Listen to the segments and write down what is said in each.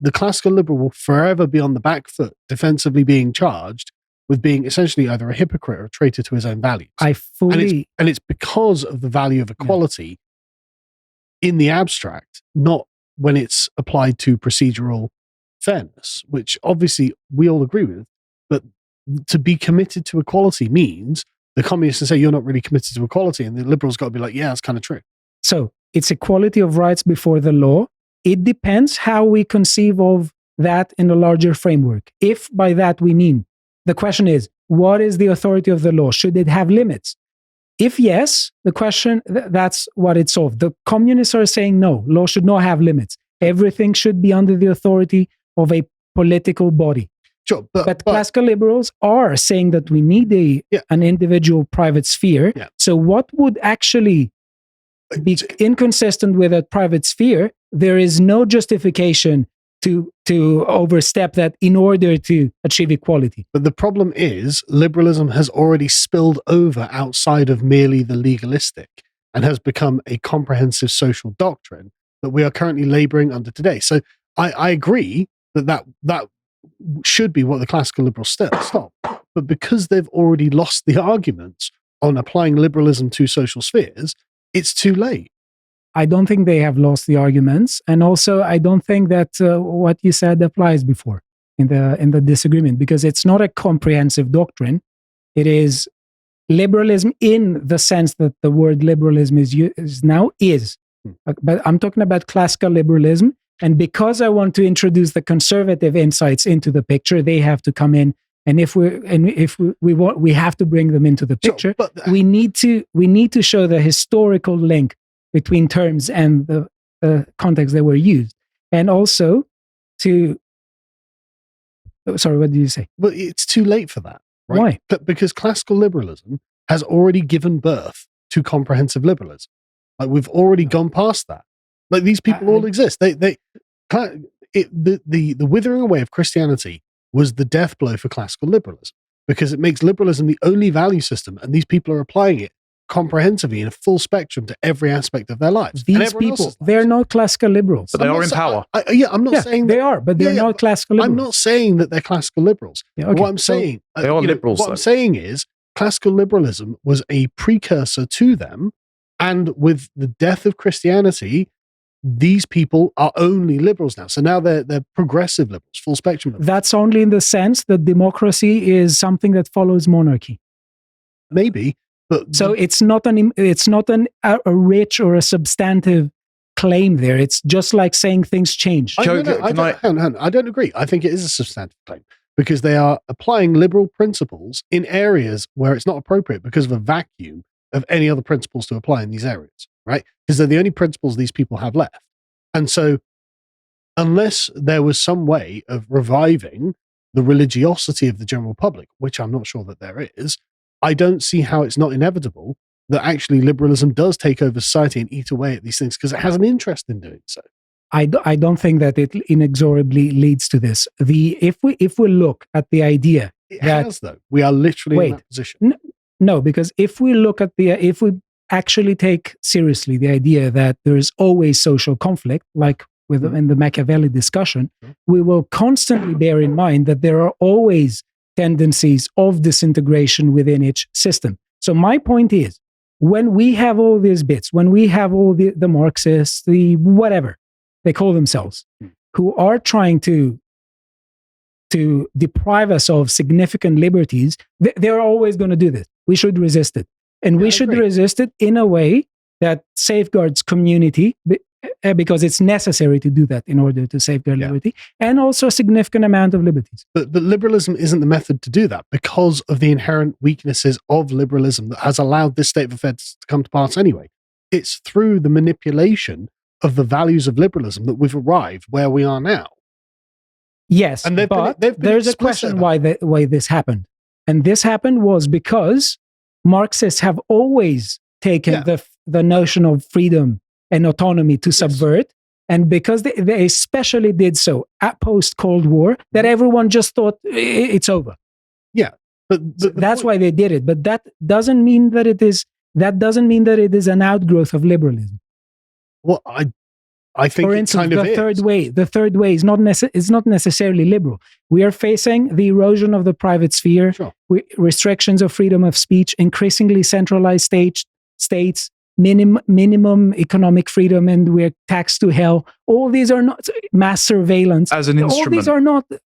the classical liberal will forever be on the back foot, defensively being charged with being essentially either a hypocrite or a traitor to his own values. And it's because of the value of equality in the abstract, not when it's applied to procedural fairness, which obviously we all agree with. But to be committed to equality means the communists can say you're not really committed to equality, and the liberals got to be like, yeah, that's kind of true. So it's equality of rights before the law. It depends how we conceive of that in a larger framework. If by that we mean, the question is, what is the authority of the law? Should it have limits? If yes, the question, that's what it solved. The communists are saying no, law should not have limits. Everything should be under the authority of a political body. Sure, but classical liberals are saying that we need an individual private sphere. Yeah. So what would actually be inconsistent with a private sphere? There is no justification to overstep that in order to achieve equality. But the problem is liberalism has already spilled over outside of merely the legalistic and has become a comprehensive social doctrine that we are currently laboring under today. So I agree that should be what the classical liberals stop. But because they've already lost the arguments on applying liberalism to social spheres, it's too late. I don't think they have lost the arguments. And also, I don't think that what you said applies before in the disagreement, because it's not a comprehensive doctrine. It is liberalism in the sense that the word liberalism is now. But I'm talking about classical liberalism. And because I want to introduce the conservative insights into the picture, they have to come in. And if we have to bring them into the picture. Sure, we need to show the historical link between terms and the context that were used, and also to. Sorry, what did you say? Well, it's too late for that. Right? Why? Because classical liberalism has already given birth to comprehensive liberalism. Like we've already gone past that. Like these people all exist. The withering away of Christianity was the death blow for classical liberalism, because it makes liberalism the only value system, and these people are applying it comprehensively in a full spectrum to every aspect of their lives. These people, they're not classical liberals. But they are in power. I'm not saying they are, but they're not classical liberals. I'm not saying that they're classical liberals. Yeah, okay. What I'm saying, they are liberals. What I'm saying is classical liberalism was a precursor to them, and with the death of Christianity, these people are only liberals now. So now they're progressive liberals, full spectrum liberals. That's only in the sense that democracy is something that follows monarchy. Maybe, but so it's not a rich or a substantive claim there. It's just like saying things change. I don't agree. I think it is a substantive claim, because they are applying liberal principles in areas where it's not appropriate because of a vacuum of any other principles to apply in these areas, right? Because they're the only principles these people have left. And so unless there was some way of reviving the religiosity of the general public, which I'm not sure that there is, I don't see how it's not inevitable that actually liberalism does take over society and eat away at these things, because it has an interest in doing so. I don't think that it inexorably leads to this. If we look at the idea it has, though. We are literally in that position. No, because if we actually take seriously the idea that there is always social conflict, like in the Machiavelli discussion, we will constantly bear in mind that there are always tendencies of disintegration within each system. So my point is, when we have all these bits, when we have all the Marxists, the whatever they call themselves, who are trying to deprive us of significant liberties, they're always going to do this. We should resist it. And we should resist it in a way that safeguards community, because it's necessary to do that in order to safeguard liberty, and also a significant amount of liberties. But liberalism isn't the method to do that, because of the inherent weaknesses of liberalism that has allowed this state of affairs to come to pass anyway. It's through the manipulation of the values of liberalism that we've arrived where we are now. Yes, and but there's a question why this happened. And this happened was because Marxists have always taken the notion of freedom and autonomy to subvert, and because they especially did so at post-Cold War, that everyone just thought it's over. Yeah, but that's why they did it. But that doesn't mean that it is. That doesn't mean that it is an outgrowth of liberalism. Well, I think For it instance, kind of the third way is not necessarily liberal. We are facing the erosion of the private sphere, Sure. restrictions of freedom of speech, increasingly centralized states, minimum economic freedom, and we're taxed to hell. All these are not mass surveillance. As an instrument.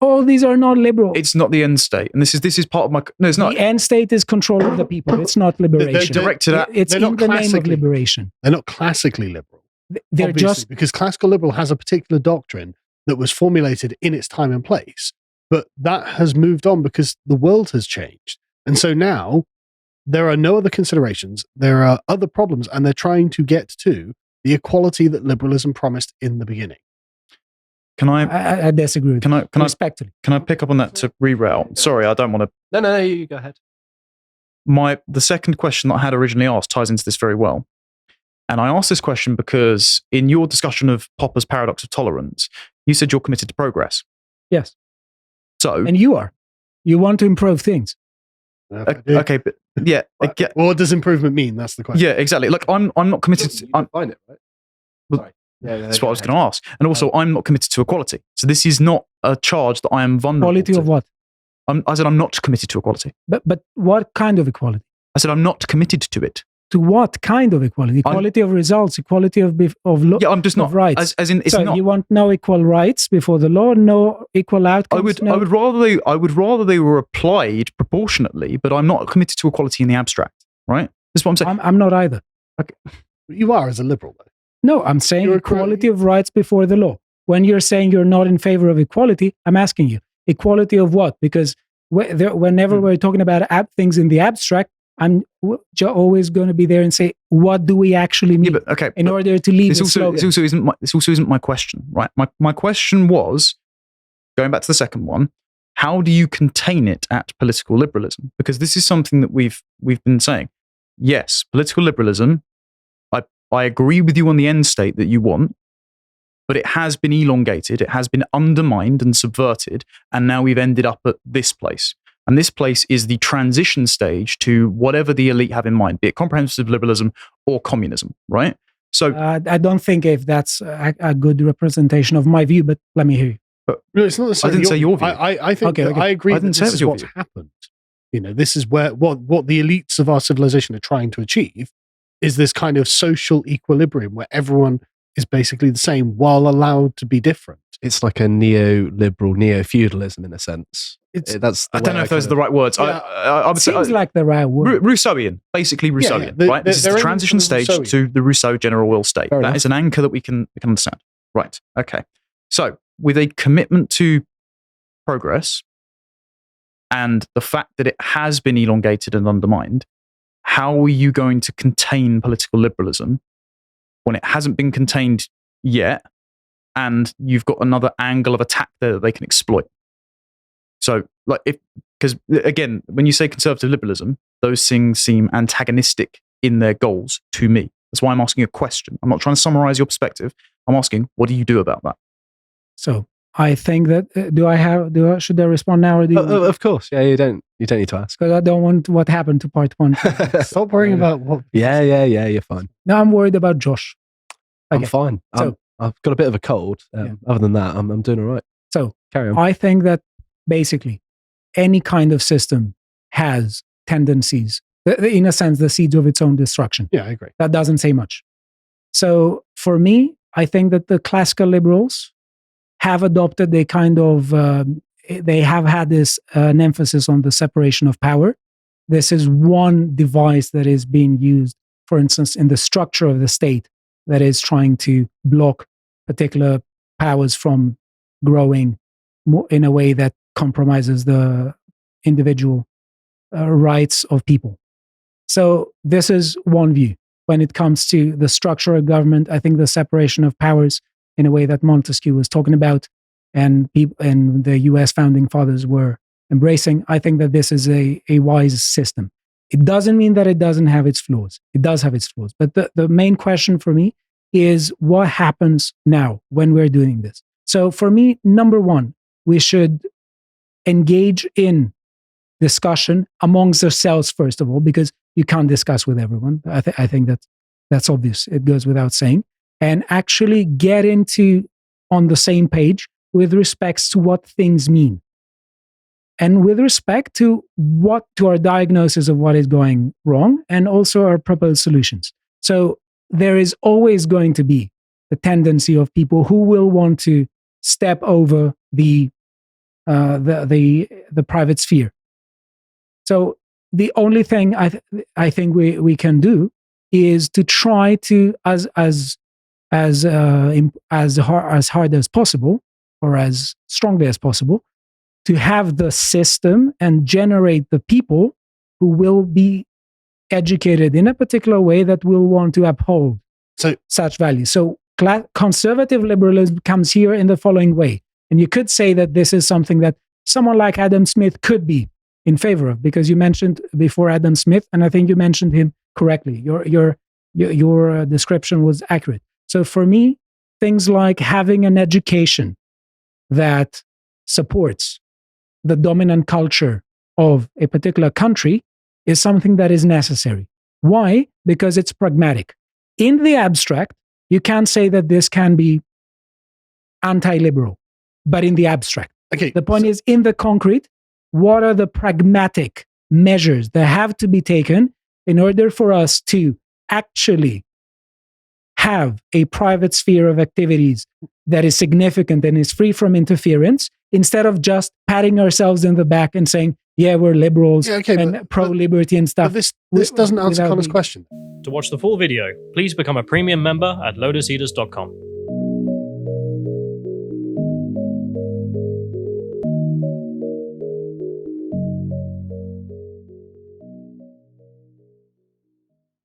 All these are not liberal. It's not the end state, and this is part of my. No, it's not. The end state is control of the people. It's not liberation. Directed at. It's in the name of liberation. They're not classically liberal. They're just because classical liberal has a particular doctrine that was formulated in its time and place, but that has moved on because the world has changed, and so now there are no other considerations. There are other problems, and they're trying to get to the equality that liberalism promised in the beginning. Can I? I disagree with you. Respectfully. Can I pick up on that to reroute? Sorry, I don't want to. No, you go ahead. The second question that I had originally asked ties into this very well. And I asked this question because in your discussion of Popper's paradox of tolerance, you said you're committed to progress. Yes. So, and you are. You want to improve things. Okay, but yeah. Right. Well, what does improvement mean? That's the question. Yeah, exactly. Like I'm not committed to. You find it, right? Sorry. Yeah, that's what I was going to ask. And also, I'm not committed to equality. So this is not a charge that I am vulnerable Equality to. of what? I said I'm not committed to equality. But what kind of equality? I said I'm not committed to it. To what kind of equality? Equality of results, equality of yeah, I'm just not rights. As in, it's so not. You want no equal rights before the law, no equal outcomes. I would rather they were applied proportionately, but I'm not committed to equality in the abstract. Right? That's what I'm saying. I'm not either. Okay. You are as a liberal, though. No, I'm saying equality of rights before the law. When you're saying you're not in favor of equality, I'm asking you equality of what? Because whenever we're talking about things in the abstract, I'm always going to be there and say, what do we actually mean? Yeah, but, okay, in order to leave this also isn't my question, right? My question was, going back to the second one, how do you contain it at political liberalism? Because this is something that we've been saying. Yes, political liberalism, I agree with you on the end state that you want, but it has been elongated, it has been undermined and subverted, and now we've ended up at this place. And this place is the transition stage to whatever the elite have in mind, be it comprehensive liberalism or communism, right? So I don't think if that's a good representation of my view, but let me hear you. But no, it's not. I didn't say your view. I think okay. I agree. I didn't that this say is what's happened. You know, this is where what the elites of our civilization are trying to achieve is this kind of social equilibrium where everyone is basically the same while allowed to be different. It's like a neoliberal, neo-feudalism in a sense. I don't know if those are the right words. Yeah. I would Seems say like the right word. Rousseauian, basically Rousseauian, right? This is the transition stage to the Rousseau general will state. That is an anchor that we can understand. Right. Okay. So with a commitment to progress and the fact that it has been elongated and undermined, how are you going to contain political liberalism when it hasn't been contained yet, and you've got another angle of attack there that they can exploit? So, because again, when you say conservative liberalism, those things seem antagonistic in their goals to me. That's why I'm asking a question. I'm not trying to summarize your perspective. I'm asking, what do you do about that? So, I think that should I respond now or do you? Of course, yeah. You don't need to ask because I don't want what happened to part one. Stop worrying about what. Yeah. You're fine. No, I'm worried about Josh. Okay. I'm fine. So, I've got a bit of a cold. Other than that, I'm doing all right. So carry on. I think that basically any kind of system has tendencies, in a sense, the seeds of its own destruction. Yeah, I agree. That doesn't say much. So for me, I think that the classical liberals have adopted a kind of, they have had an emphasis on the separation of power. This is one device that is being used, for instance, in the structure of the state that is trying to block particular powers from growing in a way that compromises the individual rights of people. So this is one view. When it comes to the structure of government, I think the separation of powers in a way that Montesquieu was talking about and the US founding fathers were embracing, I think that this is a wise system. It doesn't mean that it doesn't have its flaws. It does have its flaws. But the main question for me is what happens now when we're doing this? So for me, number one, we should engage in discussion amongst ourselves, first of all, because you can't discuss with everyone. I think that's obvious. It goes without saying. and actually get on the same page with respect to what things mean. And with respect to our diagnosis of what is going wrong, and also our proposed solutions. So there is always going to be the tendency of people who will want to step over the private sphere. So the only thing I think we can do is to try to as hard as possible, or as strongly as possible, to have the system and generate the people who will be educated in a particular way that will want to uphold such values. So conservative liberalism comes here in the following way. And you could say that this is something that someone like Adam Smith could be in favor of, because you mentioned before Adam Smith, and I think you mentioned him correctly. Your description was accurate. So for me, things like having an education that supports the dominant culture of a particular country is something that is necessary. Why? Because it's pragmatic. In the abstract, you can't say that this can be anti-liberal, but in the abstract. Okay. The point is, in the concrete, what are the pragmatic measures that have to be taken in order for us to actually have a private sphere of activities that is significant and is free from interference, instead of just patting ourselves in the back and saying, yeah, we're liberals and pro-liberty and stuff. But this doesn't answer Connor's question. To watch the full video, please become a premium member at lotuseaters.com.